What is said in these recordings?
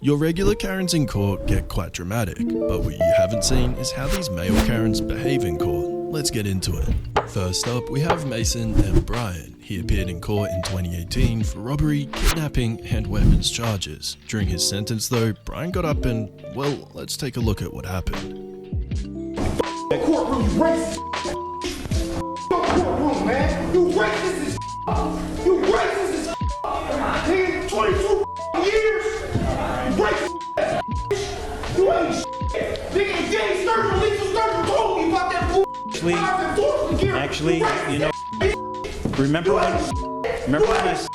Your regular Karens in court get quite dramatic, but what you haven't seen is how these male Karens behave in court. Let's get into it. First up, we have Mason and Brian. He appeared in court in 2018 for robbery, kidnapping, and weapons charges. During his sentence though, Brian got up and, well, let's take a look at what happened. Courtroom, you racist. Courtroom, man. You racist as You racist as 10, 22 years. Racist. You ain't nigga, James Sturgeon, Lisa Sturgeon told me about that bull. Actually, you know, remember when I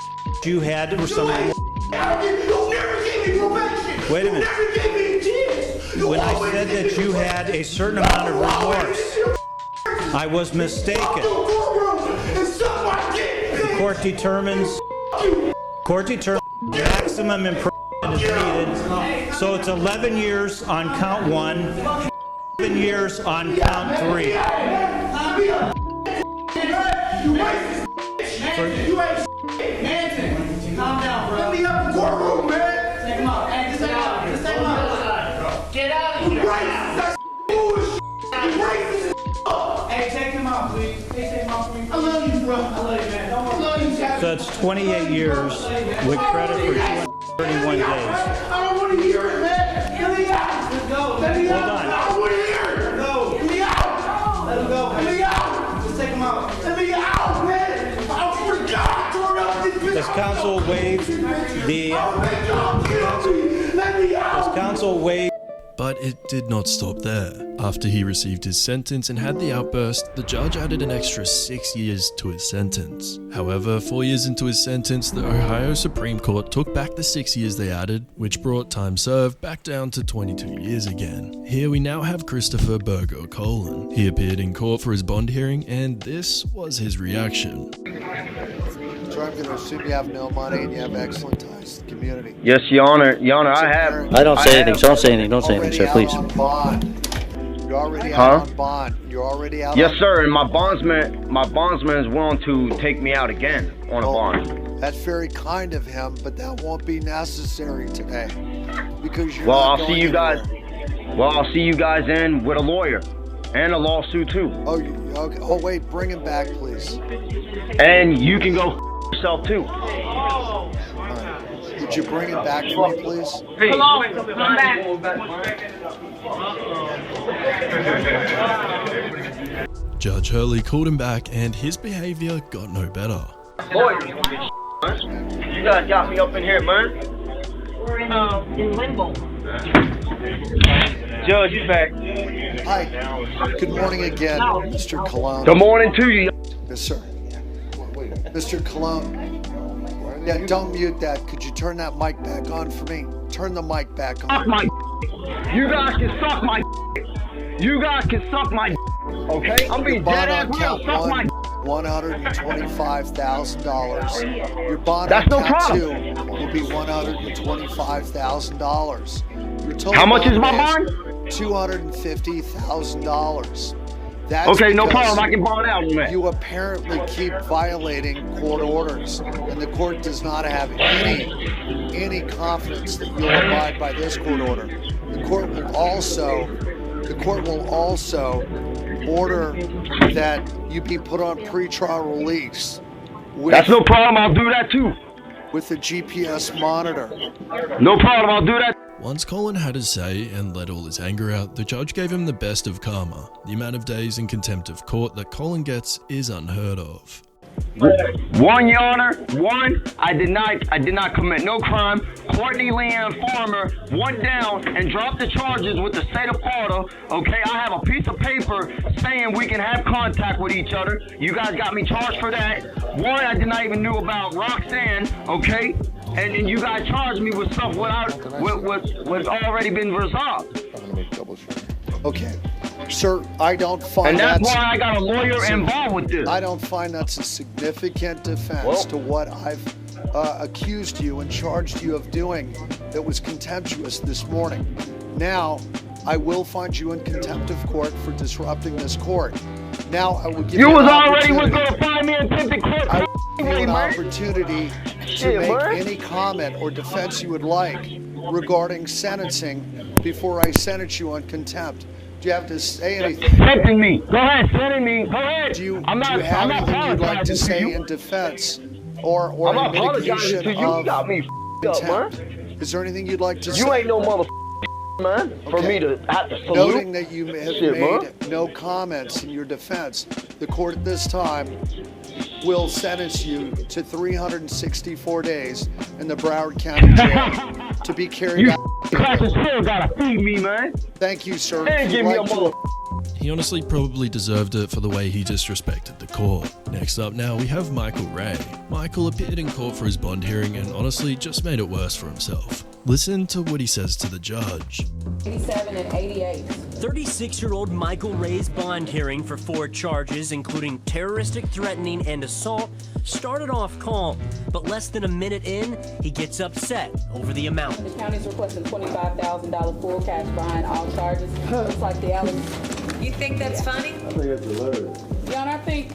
you had for somebody? You never gave me probation. Wait a minute. You never gave me a chance. When I said that you had a certain amount of remorse, I was mistaken. The court determines maximum imprisonment is needed, so it's 11 years on count 1, 11 years on count 3. Calm down, bro. Let me up the courtroom, man. Take him out. Hey, just take him out. Just take him out. Get out of here. Racist. That's bullshit. You racist. Hey, take him out, please. Hey, take him out for me. I love you, bro. I love you, man. Don't worry. I love you, Chad. So that's 28 years with credit for 31 days. I don't want to hear it, man. Let me out. Let's go. Let me out. Hold on. I don't want to hear it. Let go. Let me out. Let him go. Let me out. Just take him out. Let me out, man. I swear to God. Does counsel waive the... Does counsel waive... But it did not stop there. After he received his sentence and had the outburst, the judge added an extra 6 years to his sentence. However, 4 years into his sentence, the Ohio Supreme Court took back the 6 years they added, which brought time served back down to 22 years again. Here we now have Christopher Berger Colon. He appeared in court for his bond hearing, and this was his reaction. I'm going to assume you have no money and you have excellent ties to the community. Yes, Your Honor. Your Honor, I have. I don't say anything. Don't say anything. Don't say anything, sir. Please. You're already out on bond. You're already out. Yes, sir. And my bondsman is willing to take me out again on a bond. That's very kind of him, but that won't be necessary today because you're. Well, I'll see you guys. Well, I'll see you guys in with a lawyer and a lawsuit too. Oh, okay. Oh, wait. Bring him back, please. And you can go yourself too. Right. Would you bring him back for me, please? Hey. Come back. Judge Hurley called him back, and his behavior got no better. Lawyer, you guys got me up in here, man. We're in limbo. Judge, you back. Hi. Good morning again, Mr. Cologne. Good morning to you. Yes, sir. Mr. Cologne. Yeah, don't mute that. Could you turn that mic back on for me? Turn the mic back on. Suck my. You guys can suck my. You guys can suck my. Okay? I'm being dead ass real. Suck my. $125,000. Your bond on count 2 will be $125,000. Your total How much is my bond? $250,000. That's okay, no problem. I can bond out on that. You apparently keep violating court orders, and the court does not have any confidence that you'll abide by this court order. The court will also order that you be put on pretrial release. That's no problem. I'll do that too. With a GPS monitor. No problem. I'll do that. Once Colin had his say and let all his anger out, the judge gave him the best of karma. The amount of days in contempt of court that Colin gets is unheard of. One, Your Honor. One, I did not commit no crime. Courtney Leanne Farmer went down and dropped the charges with the state of Florida. Okay, I have a piece of paper saying we can have contact with each other. You guys got me charged for that. One, I did not even knew about Roxanne. Okay, and you guys charged me with stuff without was already been resolved. Okay. Sir, I don't find and that's why I got a lawyer involved with this. I don't find that's a significant defense to what I've accused you and charged you of doing that was contemptuous this morning. Now, I will find you in contempt of court for disrupting this court. Now, I will give you was already going to find me in contempt of court. I will give you an opportunity to make any comment or defense you would like regarding sentencing before I sentence you on contempt. Do you have to say anything? Sentence me. Go ahead, sentence me. Go ahead. Do you have anything you'd like to say in defense or in mitigation you. You got of me up, man. contempt? Is there anything you'd like to say? You ain't no mother man for me to have to salute. Noting that you have made no comments in your defense, the court at this time will sentence you to 364 days in the Broward County Jail to be carried out. Class still gotta feed me, man. Thank you, sir. Hey, give me a mother. He honestly probably deserved it for the way he disrespected the court. Next up now, we have Michael Ray. Michael appeared in court for his bond hearing and honestly just made it worse for himself. Listen to what he says to the judge. 87 and 88. 36-year-old Michael Ray's bond hearing for 4 charges, including terroristic threatening and assault, started off calm, but less than a minute in, he gets upset over the amount. The county's requesting $25,000 full cash behind all charges. Looks like the Alice. You think that's funny? I think that's hilarious. Your Honor, I think.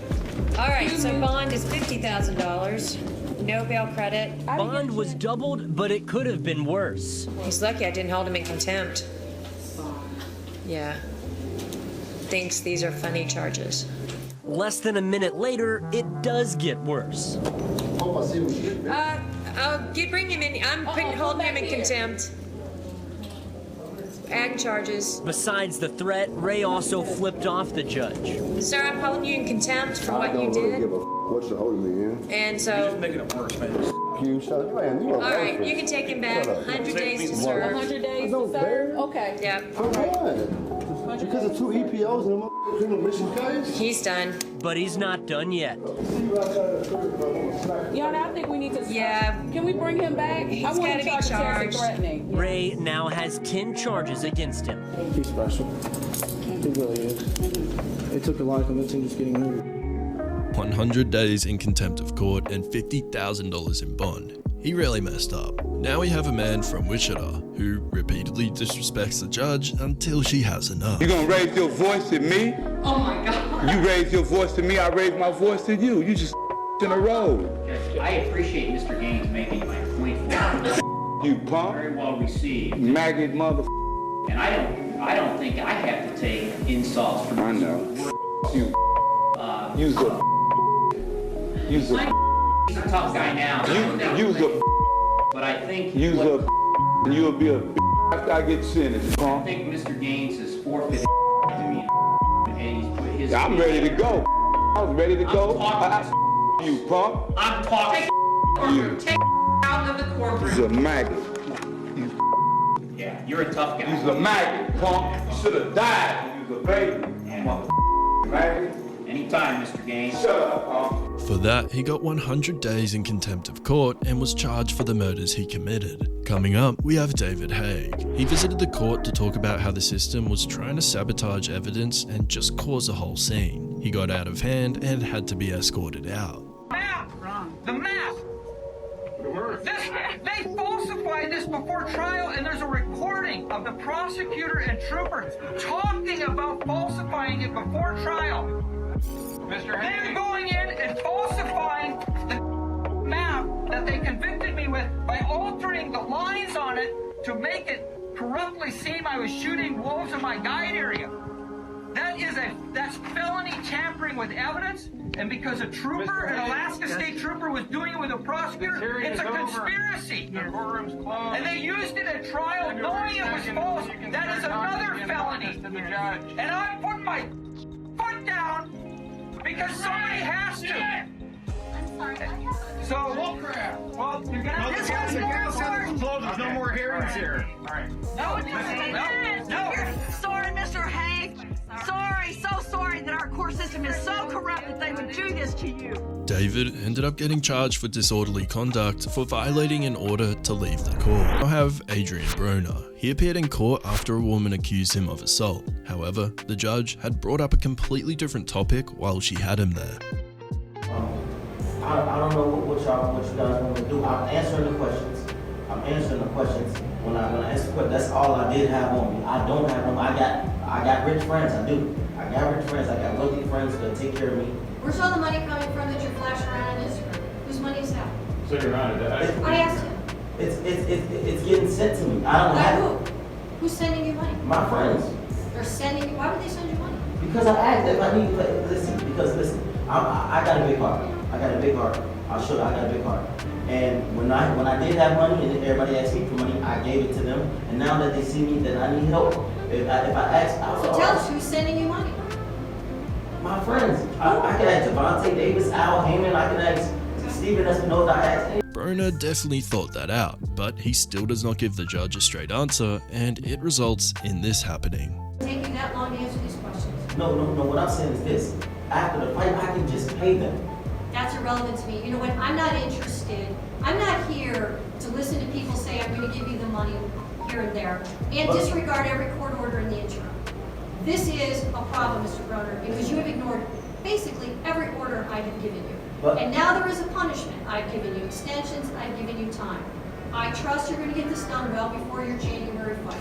All right, so bond is $50,000. No bail credit. Bond was doubled, but it could have been worse. He's lucky I didn't hold him in contempt. Yeah. Thinks these are funny charges. Less than a minute later, it does get worse. Bring him in. I'm holding him in contempt. Ag charges. Besides the threat, Ray also flipped off the judge. Sir, I'm holding you in contempt for what you did. What you holding me in? And so. Making it worse, man. You shut man. You all right, you can take him back. 100 days to serve. 100 days to serve? Okay. Yeah. For what? Because of 2 EPOs and a criminal mission case? He's done. But he's not done yet. Your Honor, I think we need to. Yeah. Can we bring him back? He's I want gotta to be charge charged. threatening. Ray now has 10 charges against him. He's special. He really is. It took a lot of convincing just getting moved. 100 days in contempt of court and $50,000 in bond. He really messed up. Now we have a man from Wichita who repeatedly disrespects the judge until she has enough. You gonna raise your voice at me? Oh my God. You raise your voice to me, I raise my voice to you. You just in a row. I appreciate Mr. Gaines making my point. You punk. Very well received. Maggot mother. And I don't think I have to take insults from. I know. You. You's a. He's a tough guy now. You's a. But I think. You's a. You'll be a. After I get sentenced, I punk. think Mr. Gaines has forfeited to me. And he's put his. I'm ready to go. I was ready to go. You punk. I'm talking. You. Take out of the courtroom. You's a maggot. Yeah, you're a tough guy. You's a maggot, punk. You should have died when you was a baby. Maggot. Anytime, Mr. Gaines. Shut up, punk. For that, he got 100 days in contempt of court and was charged for the murders he committed. Coming up, we have David Haye. He visited the court to talk about how the system was trying to sabotage evidence and just cause a whole scene. He got out of hand and had to be escorted out. Map! The map! They falsified this before trial, and there's a recording of the prosecutor and trooper talking about falsifying it before trial. Mr. Haye. They're going in and falsifying the map that they convicted me with by altering the lines on it to make it corruptly seem I was shooting wolves in my guide area. That's felony tampering with evidence, and because a trooper, an Alaska State trooper, was doing it with a prosecutor, it's a conspiracy. The courtroom's closed. And they used it at trial knowing it was false. That is another felony. And I'm putting my foot down because somebody has to. I'm sorry. So, well, you're gonna this was more There's no more hearings here. All right. No. Sorry, Mr. Haye. Sorry, so sorry that our court system is so corrupt that they would do this to you. David ended up getting charged for disorderly conduct for violating an order to leave the court. I have Adrien Broner. He appeared in court after a woman accused him of assault. However, the judge had brought up a completely different topic while she had him there. I don't know what you guys want to do. I'm answering the questions. When I answer the question, that's all I did have on me. I don't have them. I got rich friends. I do. I got rich friends. I got wealthy friends that take care of me. Where's all the money coming from that you're flashing around on Instagram? Whose money is that? So you're on it. I asked him. It's getting sent to me. I don't have it. Who's sending you money? My friends. They're sending you. Why would they send you money? Because I asked if I need to pay. Listen, I got a big heart. I got a big heart. I'll show you, I got a big heart. And when I did have money and everybody asked me for money, I gave it to them. And now that they see me that I need help, if I ask, So tell us who's sending you money. My friends. I can ask Devontae Davis, Al Heyman, I can ask Steven Espinoza, I asked. Broner definitely thought that out, but he still does not give the judge a straight answer, and it results in this happening. Take you that long to answer these questions? No, what I'm saying is this. After the fight, I can just pay them. That's irrelevant to me. You know what? I'm not interested. I'm not here to listen to people say I'm going to give you the money here and there and disregard every court order in the interim. This is a problem, Mr. Broner, because you have ignored basically every order I have given you. And now there is a punishment. I've given you extensions. I've given you time. I trust you're going to get this done well before your January fight.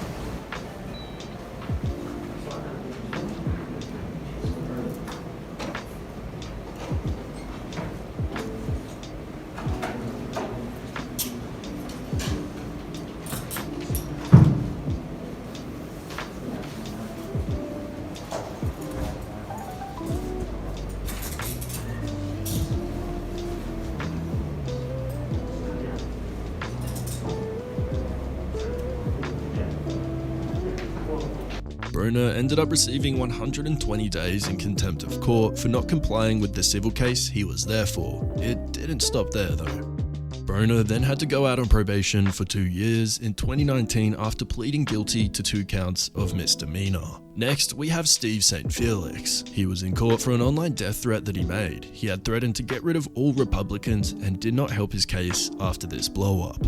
Broner ended up receiving 120 days in contempt of court for not complying with the civil case he was there for. It didn't stop there though. Broner then had to go out on probation for 2 years in 2019 after pleading guilty to 2 counts of misdemeanor. Next, we have Steve St. Felix. He was in court for an online death threat that he made. He had threatened to get rid of all Republicans and did not help his case after this blow-up.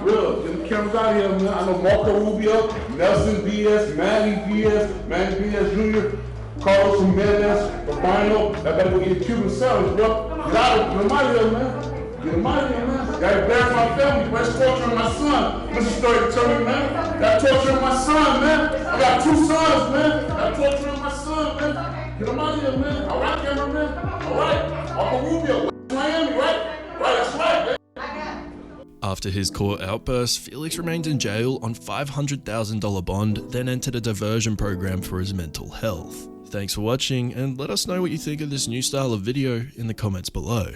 Real, get the cameras out of here, man. I know Marco Rubio, Nelson B.S., Manny B.S., Manny B.S. Jr., Carlos Jimenez, Fabino. That better go get Cuban sandwich, bro. Get him out of here, man. Get him out of here, man. Gotta bury my family, bro. It's torturing my son. Mr. Story, tell me, man. Gotta torturing my son, man. I got 2 sons, man. Gotta torturing my son, man. Get him out of here, man. All right, cameraman. All right. Marco Rubio, Miami, right? Right, that's right, man. After his court outburst, Felix remained in jail on $500,000 bond, then entered a diversion program for his mental health. Thanks for watching, and let us know what you think of this new style of video in the comments below.